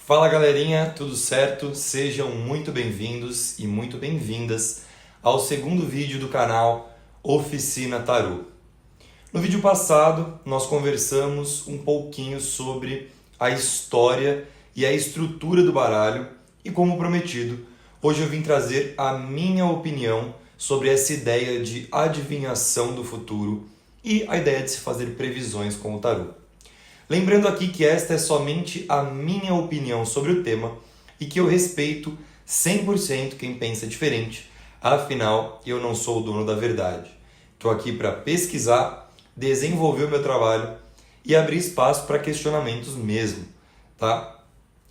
Fala galerinha, tudo certo? Sejam muito bem-vindos e muito bem-vindas ao segundo vídeo do canal Oficina Tarô. No vídeo passado, nós conversamos um pouquinho sobre a história e a estrutura do baralho e, como prometido, hoje eu vim trazer a minha opinião sobre essa ideia de adivinhação do futuro e a ideia de se fazer previsões com o tarô. Lembrando aqui que esta é somente a minha opinião sobre o tema e que eu respeito 100% quem pensa diferente, afinal eu não sou o dono da verdade. Estou aqui para pesquisar, desenvolver o meu trabalho e abrir espaço para questionamentos mesmo, tá?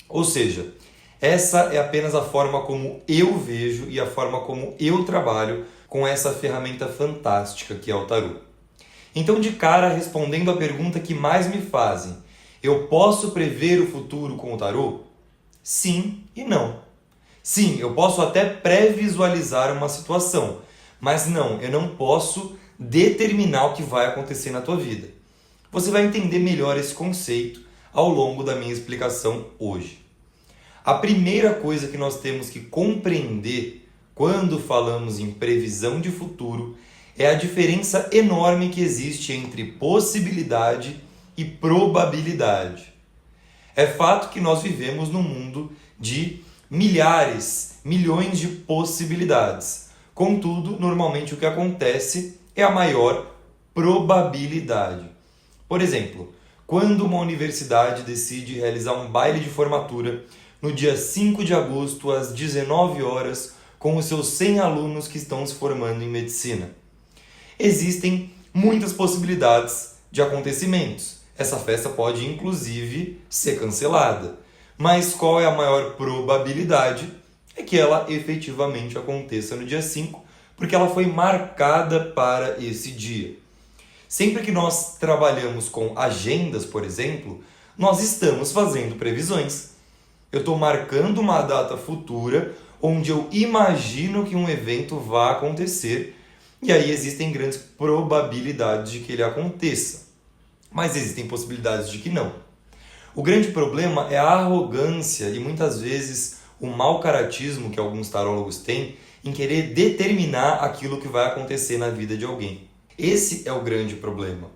Ou seja, essa é apenas a forma como eu vejo e a forma como eu trabalho com essa ferramenta fantástica que é o tarô. Então, de cara, respondendo a pergunta que mais me fazem, eu posso prever o futuro com o tarô? Sim e não. Sim, eu posso até pré-visualizar uma situação, mas não, eu não posso determinar o que vai acontecer na tua vida. Você vai entender melhor esse conceito ao longo da minha explicação hoje. A primeira coisa que nós temos que compreender quando falamos em previsão de futuro é a diferença enorme que existe entre possibilidade e probabilidade. É fato que nós vivemos num mundo de milhares, milhões de possibilidades. Contudo, normalmente o que acontece é a maior probabilidade. Por exemplo, quando uma universidade decide realizar um baile de formatura no dia 5 de agosto às 19 horas com os seus 100 alunos que estão se formando em medicina. Existem muitas possibilidades de acontecimentos. Essa festa pode, inclusive, ser cancelada. Mas qual é a maior probabilidade? É que ela efetivamente aconteça no dia 5, porque ela foi marcada para esse dia. Sempre que nós trabalhamos com agendas, por exemplo, nós estamos fazendo previsões. Eu estou marcando uma data futura onde eu imagino que um evento vai acontecer. E aí existem grandes probabilidades de que ele aconteça. Mas existem possibilidades de que não. O grande problema é a arrogância e muitas vezes o mau caratismo que alguns tarólogos têm em querer determinar aquilo que vai acontecer na vida de alguém. Esse é o grande problema.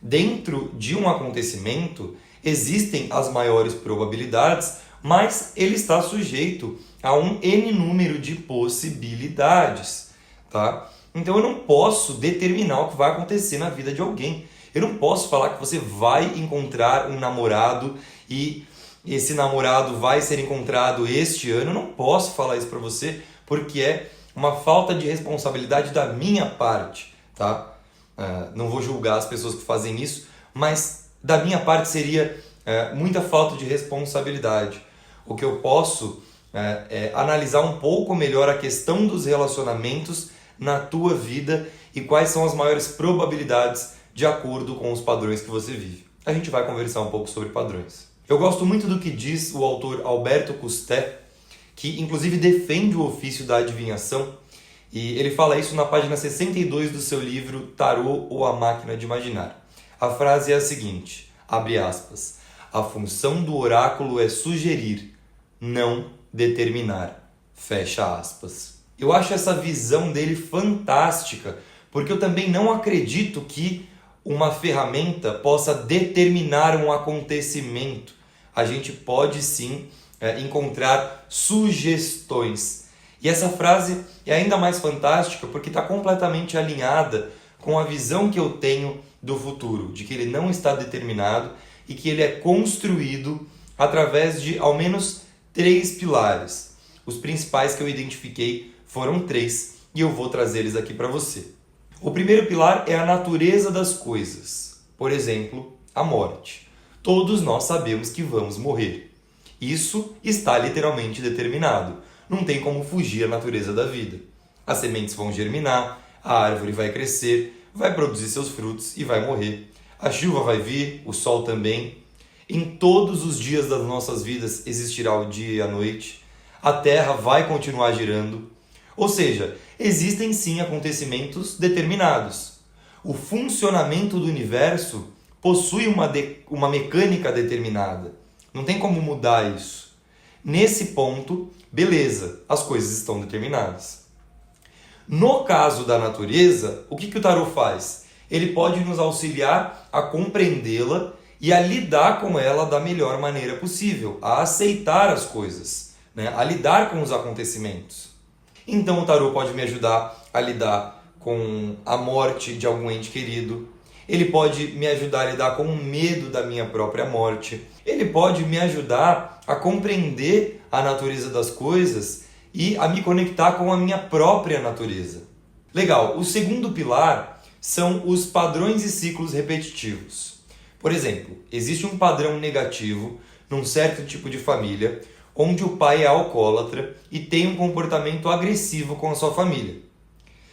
Dentro de um acontecimento existem as maiores probabilidades, mas ele está sujeito a um N número de possibilidades, tá? Então eu não posso determinar o que vai acontecer na vida de alguém. Eu não posso falar que você vai encontrar um namorado e esse namorado vai ser encontrado este ano. Eu não posso falar isso para você porque é uma falta de responsabilidade da minha parte, tá? Não vou julgar as pessoas que fazem isso, mas da minha parte seria muita falta de responsabilidade. O que eu posso é analisar um pouco melhor a questão dos relacionamentos na tua vida e quais são as maiores probabilidades de acordo com os padrões que você vive. A gente vai conversar um pouco sobre padrões. Eu gosto muito do que diz o autor Alberto Custé, que inclusive defende o ofício da adivinhação, e ele fala isso na página 62 do seu livro Tarô ou a Máquina de Imaginar. A frase é a seguinte, abre aspas, a função do oráculo é sugerir, não determinar, fecha aspas. Eu acho essa visão dele fantástica, porque eu também não acredito que uma ferramenta possa determinar um acontecimento. A gente pode sim encontrar sugestões. E essa frase é ainda mais fantástica porque está completamente alinhada com a visão que eu tenho do futuro, de que ele não está determinado e que ele é construído através de ao menos 3 pilares. Os principais que eu identifiquei foram 3 e eu vou trazê-los aqui para você. O primeiro pilar é a natureza das coisas. Por exemplo, a morte. Todos nós sabemos que vamos morrer. Isso está literalmente determinado. Não tem como fugir à natureza da vida. As sementes vão germinar, a árvore vai crescer, vai produzir seus frutos e vai morrer. A chuva vai vir, o sol também. Em todos os dias das nossas vidas existirá o dia e a noite. A terra vai continuar girando. Ou seja, existem sim acontecimentos determinados. O funcionamento do universo possui uma mecânica determinada. Não tem como mudar isso. Nesse ponto, beleza, as coisas estão determinadas. No caso da natureza, o que o tarô faz? Ele pode nos auxiliar a compreendê-la e a lidar com ela da melhor maneira possível, a aceitar as coisas, né? A lidar com os acontecimentos. Então o tarô pode me ajudar a lidar com a morte de algum ente querido, ele pode me ajudar a lidar com o medo da minha própria morte, ele pode me ajudar a compreender a natureza das coisas e a me conectar com a minha própria natureza. Legal, o segundo pilar são os padrões e ciclos repetitivos. Por exemplo, existe um padrão negativo num certo tipo de família, onde o pai é alcoólatra e tem um comportamento agressivo com a sua família.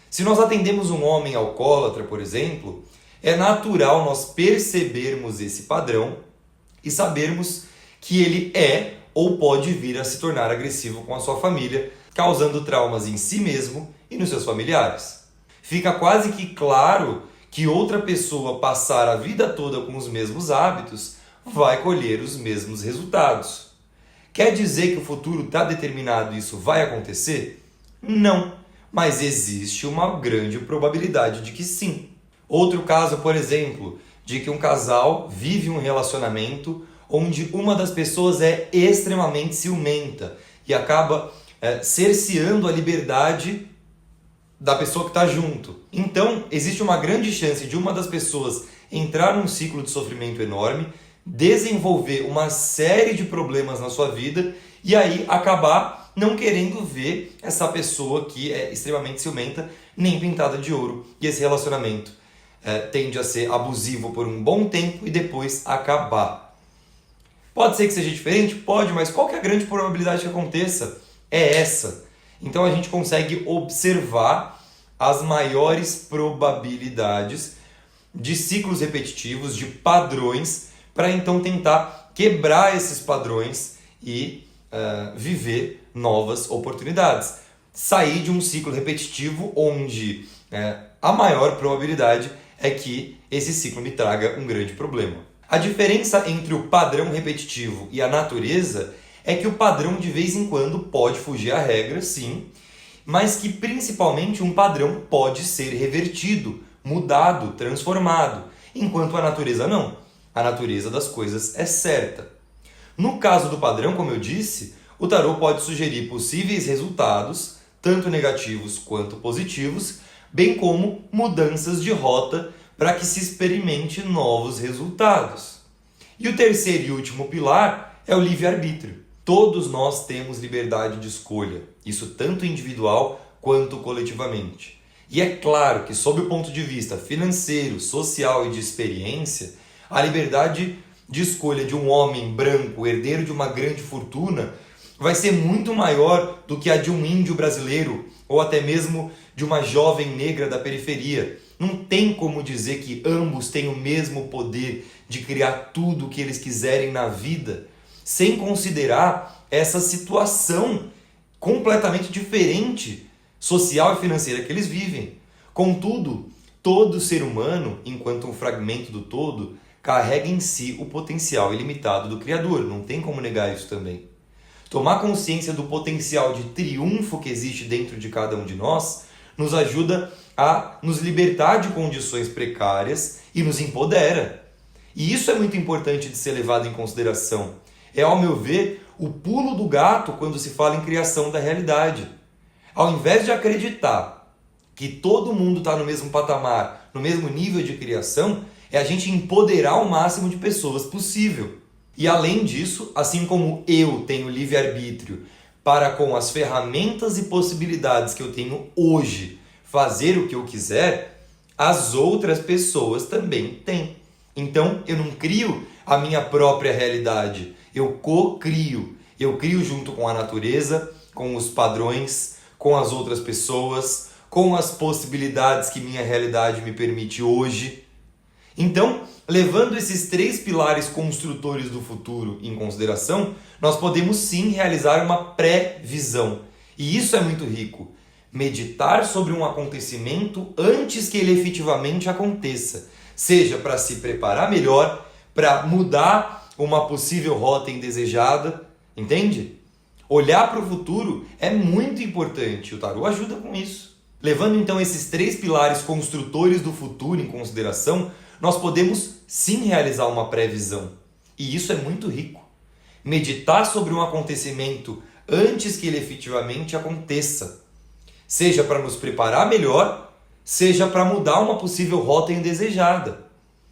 Se nós atendemos um homem alcoólatra, por exemplo, é natural nós percebermos esse padrão e sabermos que ele é ou pode vir a se tornar agressivo com a sua família, causando traumas em si mesmo e nos seus familiares. Fica quase que claro que outra pessoa passar a vida toda com os mesmos hábitos vai colher os mesmos resultados. Quer dizer que o futuro está determinado e isso vai acontecer? Não, mas existe uma grande probabilidade de que sim. Outro caso, por exemplo, de que um casal vive um relacionamento onde uma das pessoas é extremamente ciumenta e acaba cerceando a liberdade da pessoa que está junto. Então, existe uma grande chance de uma das pessoas entrar num ciclo de sofrimento enorme, desenvolver uma série de problemas na sua vida e aí acabar não querendo ver essa pessoa que é extremamente ciumenta nem pintada de ouro. E esse relacionamento tende a ser abusivo por um bom tempo e depois acabar. Pode ser que seja diferente? Pode, mas qual que é a grande probabilidade que aconteça? É essa. Então a gente consegue observar as maiores probabilidades de ciclos repetitivos, de padrões, para então tentar quebrar esses padrões e viver novas oportunidades. Sair de um ciclo repetitivo onde a maior probabilidade é que esse ciclo me traga um grande problema. A diferença entre o padrão repetitivo e a natureza é que o padrão de vez em quando pode fugir à regra, sim, mas que principalmente um padrão pode ser revertido, mudado, transformado, enquanto a natureza não. A natureza das coisas é certa. No caso do padrão, como eu disse, o tarô pode sugerir possíveis resultados, tanto negativos quanto positivos, bem como mudanças de rota para que se experimente novos resultados. E o terceiro e último pilar é o livre-arbítrio. Todos nós temos liberdade de escolha, isso tanto individual quanto coletivamente. E é claro que, sob o ponto de vista financeiro, social e de experiência, a liberdade de escolha de um homem branco, herdeiro de uma grande fortuna, vai ser muito maior do que a de um índio brasileiro ou até mesmo de uma jovem negra da periferia. Não tem como dizer que ambos têm o mesmo poder de criar tudo o que eles quiserem na vida, sem considerar essa situação completamente diferente social e financeira que eles vivem. Contudo, todo ser humano, enquanto um fragmento do todo, carrega em si o potencial ilimitado do Criador. Não tem como negar isso também. Tomar consciência do potencial de triunfo que existe dentro de cada um de nós nos ajuda a nos libertar de condições precárias e nos empodera. E isso é muito importante de ser levado em consideração. É, ao meu ver, o pulo do gato quando se fala em criação da realidade. Ao invés de acreditar que todo mundo está no mesmo patamar, no mesmo nível de criação, é a gente empoderar o máximo de pessoas possível. E além disso, assim como eu tenho livre-arbítrio para, com as ferramentas e possibilidades que eu tenho hoje, fazer o que eu quiser, as outras pessoas também têm. Então, eu não crio a minha própria realidade, eu co-crio. Eu crio junto com a natureza, com os padrões, com as outras pessoas, com as possibilidades que minha realidade me permite hoje. Então, levando esses três pilares construtores do futuro em consideração, nós podemos sim realizar uma pré-visão. E isso é muito rico. Meditar sobre um acontecimento antes que ele efetivamente aconteça. Seja para se preparar melhor, para mudar uma possível rota indesejada, entende? Olhar para o futuro é muito importante, o tarô ajuda com isso. Levando então esses 3 pilares construtores do futuro em consideração, nós podemos sim realizar uma previsão. E isso é muito rico. Meditar sobre um acontecimento antes que ele efetivamente aconteça. Seja para nos preparar melhor, seja para mudar uma possível rota indesejada.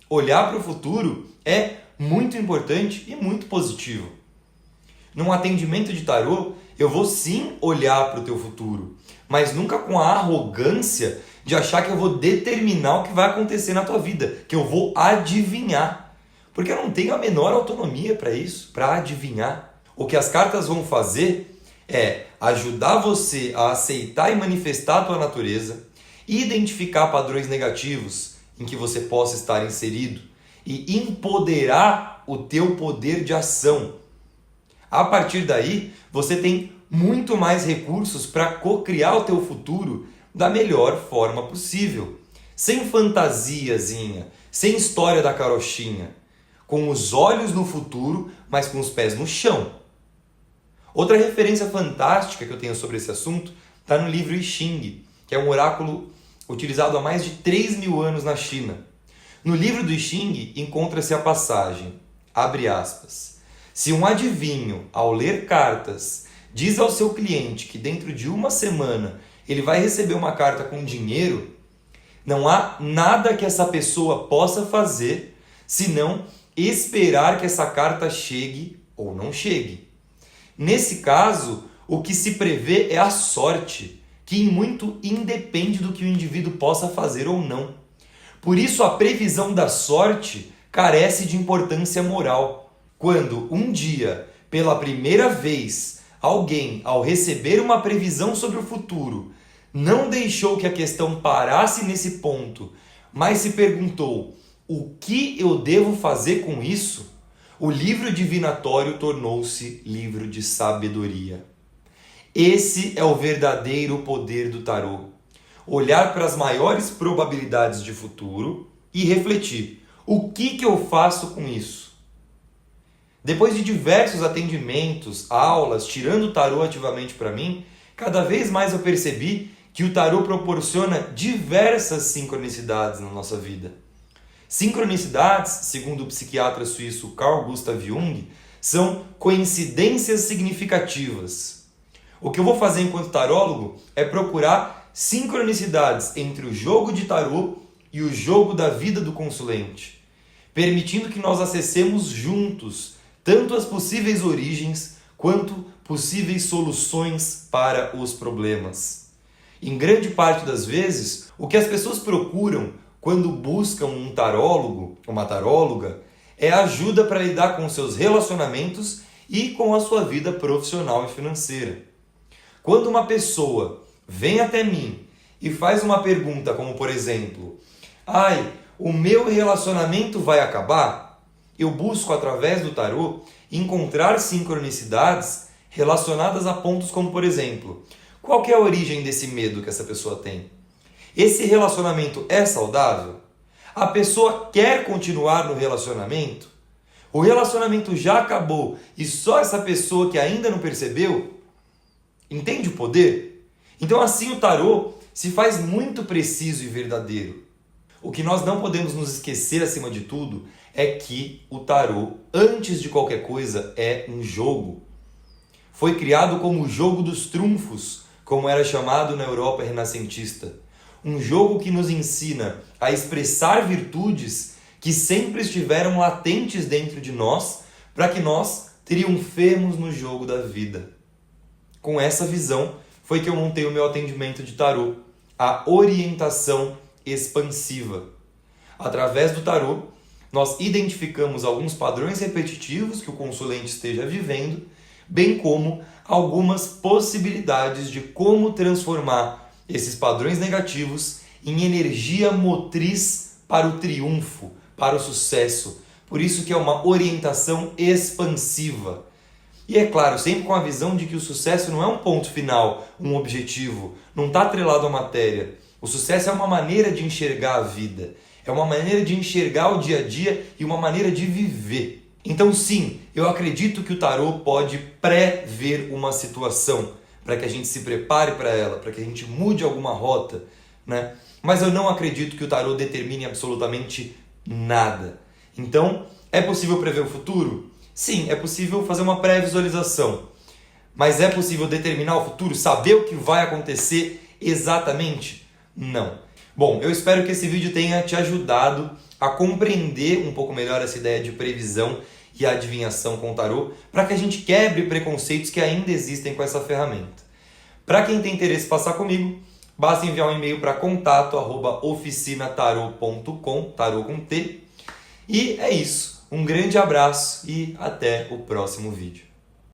Olhar para o futuro é muito importante e muito positivo. Num atendimento de tarô, eu vou sim olhar para o teu futuro, mas nunca com a arrogância de achar que eu vou determinar o que vai acontecer na tua vida, que eu vou adivinhar. Porque eu não tenho a menor autonomia para isso, para adivinhar. O que as cartas vão fazer é ajudar você a aceitar e manifestar a tua natureza, identificar padrões negativos em que você possa estar inserido e empoderar o teu poder de ação. A partir daí, você tem muito mais recursos para co-criar o teu futuro da melhor forma possível. Sem fantasiazinha, sem história da carochinha. Com os olhos no futuro, mas com os pés no chão. Outra referência fantástica que eu tenho sobre esse assunto está no livro I Ching, que é um oráculo utilizado há mais de 3.000 anos na China. No livro do I Ching encontra-se a passagem, abre aspas, se um adivinho, ao ler cartas, diz ao seu cliente que dentro de uma semana ele vai receber uma carta com dinheiro, não há nada que essa pessoa possa fazer senão esperar que essa carta chegue ou não chegue. Nesse caso, o que se prevê é a sorte, que em muito independe do que o indivíduo possa fazer ou não. Por isso, a previsão da sorte carece de importância moral. Quando um dia, pela primeira vez, alguém, ao receber uma previsão sobre o futuro, não deixou que a questão parasse nesse ponto, mas se perguntou: o que eu devo fazer com isso? O livro divinatório tornou-se livro de sabedoria. Esse é o verdadeiro poder do tarô. Olhar para as maiores probabilidades de futuro e refletir: o que eu faço com isso? Depois de diversos atendimentos, aulas, tirando o tarô ativamente para mim, cada vez mais eu percebi que o tarô proporciona diversas sincronicidades na nossa vida. Sincronicidades, segundo o psiquiatra suíço Carl Gustav Jung, são coincidências significativas. O que eu vou fazer enquanto tarólogo é procurar sincronicidades entre o jogo de tarô e o jogo da vida do consulente, permitindo que nós acessemos juntos tanto as possíveis origens quanto possíveis soluções para os problemas. Em grande parte das vezes, o que as pessoas procuram quando buscam um tarólogo, uma taróloga, é ajuda para lidar com seus relacionamentos e com a sua vida profissional e financeira. Quando uma pessoa vem até mim e faz uma pergunta como, por exemplo, o meu relacionamento vai acabar? Eu busco, através do tarô, encontrar sincronicidades relacionadas a pontos como, por exemplo, qual que é a origem desse medo que essa pessoa tem? Esse relacionamento é saudável? A pessoa quer continuar no relacionamento? O relacionamento já acabou e só essa pessoa que ainda não percebeu? Entende o poder? Então assim o tarô se faz muito preciso e verdadeiro. O que nós não podemos nos esquecer acima de tudo é que o tarô, antes de qualquer coisa, é um jogo. Foi criado como o jogo dos trunfos, como era chamado na Europa renascentista. Um jogo que nos ensina a expressar virtudes que sempre estiveram latentes dentro de nós, para que nós triunfemos no jogo da vida. Com essa visão, foi que eu montei o meu atendimento de tarô, a orientação expansiva. Através do tarô, nós identificamos alguns padrões repetitivos que o consulente esteja vivendo, bem como algumas possibilidades de como transformar esses padrões negativos em energia motriz para o triunfo, para o sucesso. Por isso que é uma orientação expansiva. E é claro, sempre com a visão de que o sucesso não é um ponto final, um objetivo, não está atrelado à matéria. O sucesso é uma maneira de enxergar a vida, é uma maneira de enxergar o dia a dia e uma maneira de viver. Então sim, eu acredito que o tarô pode prever uma situação para que a gente se prepare para ela, para que a gente mude alguma rota, né? Mas eu não acredito que o tarô determine absolutamente nada. Então, é possível prever o futuro? Sim, é possível fazer uma pré-visualização. Mas é possível determinar o futuro? Saber o que vai acontecer exatamente? Não. Bom, eu espero que esse vídeo tenha te ajudado a compreender um pouco melhor essa ideia de previsão e adivinhação com o tarô, para que a gente quebre preconceitos que ainda existem com essa ferramenta. Para quem tem interesse em passar comigo, basta enviar um e-mail para contato@oficinatarot.com, tarô com T. E é isso. Um grande abraço e até o próximo vídeo.